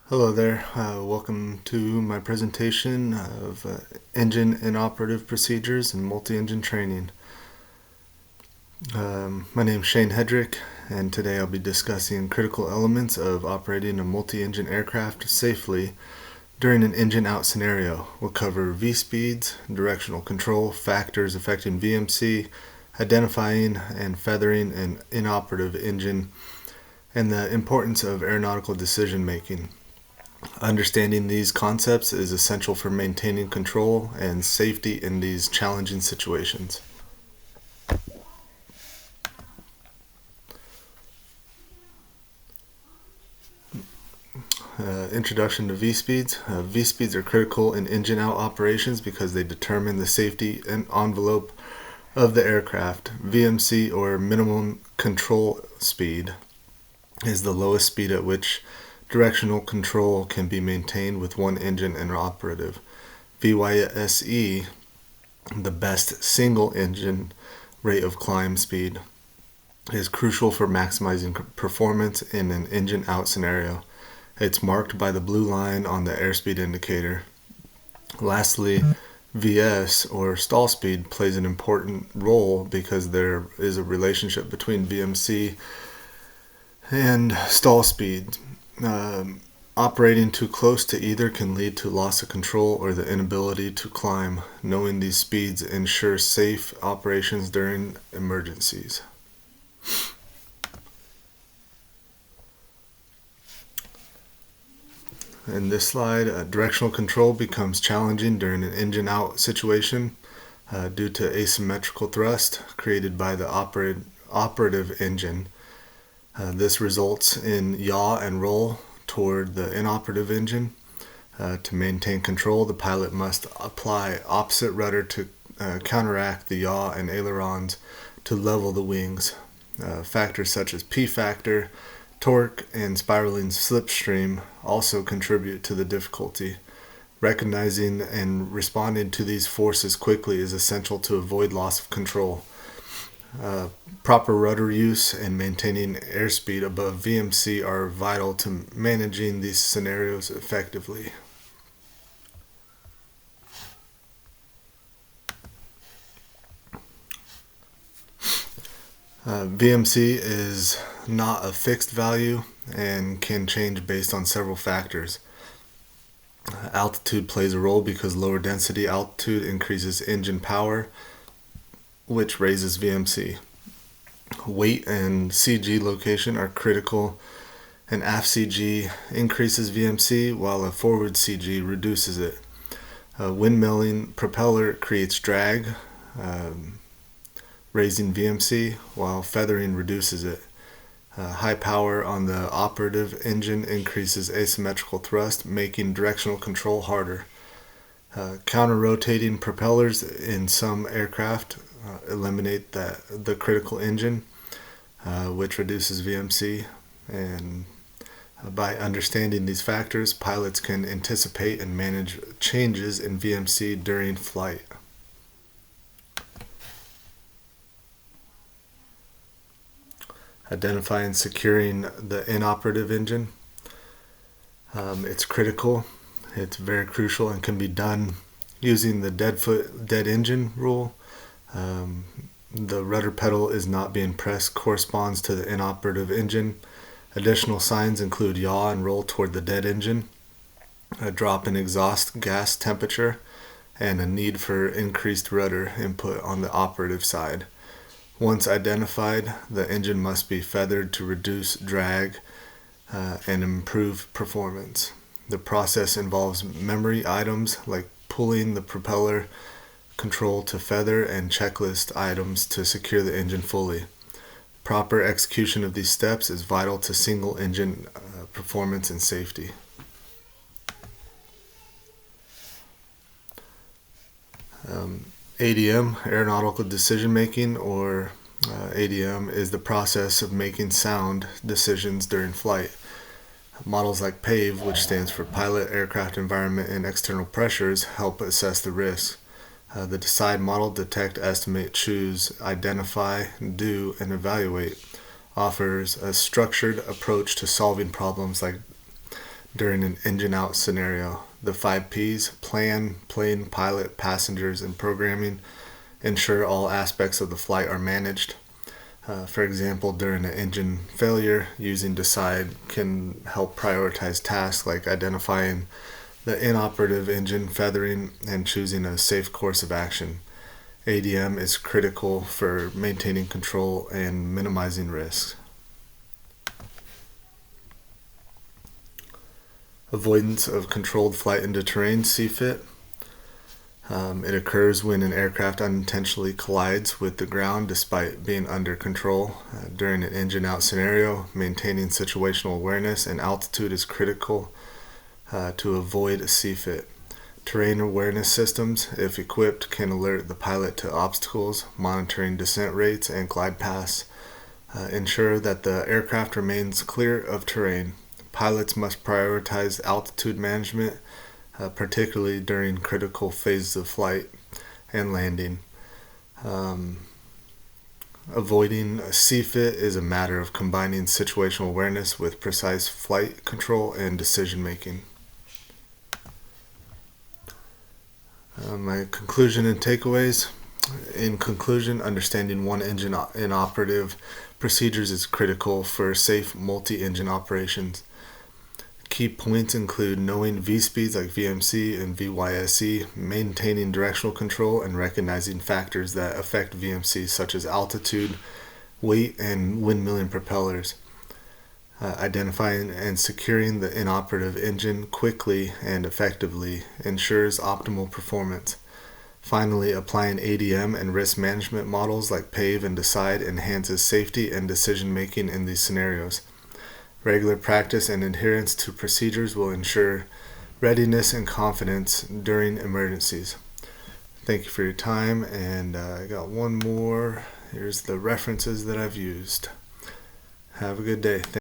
Hello there. Welcome to my presentation of engine and operative procedures and multi-engine training. My name is Shane Hedrick, and today I'll be discussing critical elements of operating a multi-engine aircraft safely during an engine out scenario. We'll cover V-speeds, directional control, factors affecting VMC, identifying and feathering an inoperative engine, and the importance of aeronautical decision making. Understanding these concepts is essential for maintaining control and safety in these challenging situations. Introduction to V-speeds. V-speeds are critical in engine out operations because they determine the safety envelope of the aircraft. VMC, or minimum control speed, is the lowest speed at which directional control can be maintained with one engine inoperative. VYSE, the best single engine rate of climb speed, is crucial for maximizing performance in an engine out scenario. It's marked by the blue line on the airspeed indicator. Lastly, VS, or stall speed, plays an important role because there is a relationship between VMC and stall speed. Operating too close to either can lead to loss of control or the inability to climb. Knowing these speeds ensures safe operations during emergencies. In this slide, directional control becomes challenging during an engine out situation due to asymmetrical thrust created by the operative engine. This results in yaw and roll toward the inoperative engine. To maintain control, the pilot must apply opposite rudder to counteract the yaw and ailerons to level the wings. Factors such as P factor, torque, and spiraling slipstream also contribute to the difficulty. Recognizing and responding to these forces quickly is essential to avoid loss of control. Proper rudder use and maintaining airspeed above VMC are vital to managing these scenarios effectively. VMC is not a fixed value and can change based on several factors. Altitude plays a role because lower density altitude increases engine power, which raises VMC. Weight and CG location are critical. An aft CG increases VMC while a forward CG reduces it. Windmilling propeller creates drag, raising VMC, while feathering reduces it. High power on the operative engine increases asymmetrical thrust, making directional control harder. Counter-rotating propellers in some aircraft eliminate the critical engine, which reduces VMC. And by understanding these factors, pilots can anticipate and manage changes in VMC during flight. Identifying and securing the inoperative engine. It's critical. It's very crucial and can be done using the dead engine rule. The rudder pedal is not being pressed corresponds to the inoperative engine. Additional signs include yaw and roll toward the dead engine, a drop in exhaust gas temperature, and a need for increased rudder input on the operative side. Once identified, the engine must be feathered to reduce drag and improve performance. The process involves memory items like pulling the propeller control to feather and checklist items to secure the engine fully. Proper execution of these steps is vital to single engine performance and safety. ADM, aeronautical decision making, or ADM, is the process of making sound decisions during flight. Models like PAVE, which stands for Pilot, Aircraft Environment, and External Pressures, help assess the risks. The DECIDE model, detect, estimate, choose, identify, do, and evaluate, offers a structured approach to solving problems like during an engine out scenario. The 5 P's: plan, plane, pilot, passengers, and programming ensure all aspects of the flight are managed. For example, during an engine failure, using Decide can help prioritize tasks like identifying the inoperative engine, feathering, and choosing a safe course of action. ADM is critical for maintaining control and minimizing risks. Avoidance of controlled flight into terrain, CFIT. It occurs when an aircraft unintentionally collides with the ground despite being under control. During an engine out scenario, maintaining situational awareness and altitude is critical to avoid a CFIT. Terrain awareness systems, if equipped, can alert the pilot to obstacles, monitoring descent rates and glide paths. Ensure that the aircraft remains clear of terrain. Pilots must prioritize altitude management, particularly during critical phases of flight and landing. Avoiding a CFIT is a matter of combining situational awareness with precise flight control and decision making. My conclusion and takeaways. In conclusion, understanding one engine inoperative procedures is critical for safe multi-engine operations. Key points include knowing V-speeds like VMC and VYSE, maintaining directional control, and recognizing factors that affect VMC such as altitude, weight, and windmilling propellers. Identifying and securing the inoperative engine quickly and effectively ensures optimal performance. Finally, applying ADM and risk management models like PAVE and Decide enhances safety and decision making in these scenarios. Regular practice and adherence to procedures will ensure readiness and confidence during emergencies. Thank you for your time, and I got one more. Here's the references that I've used. Have a good day.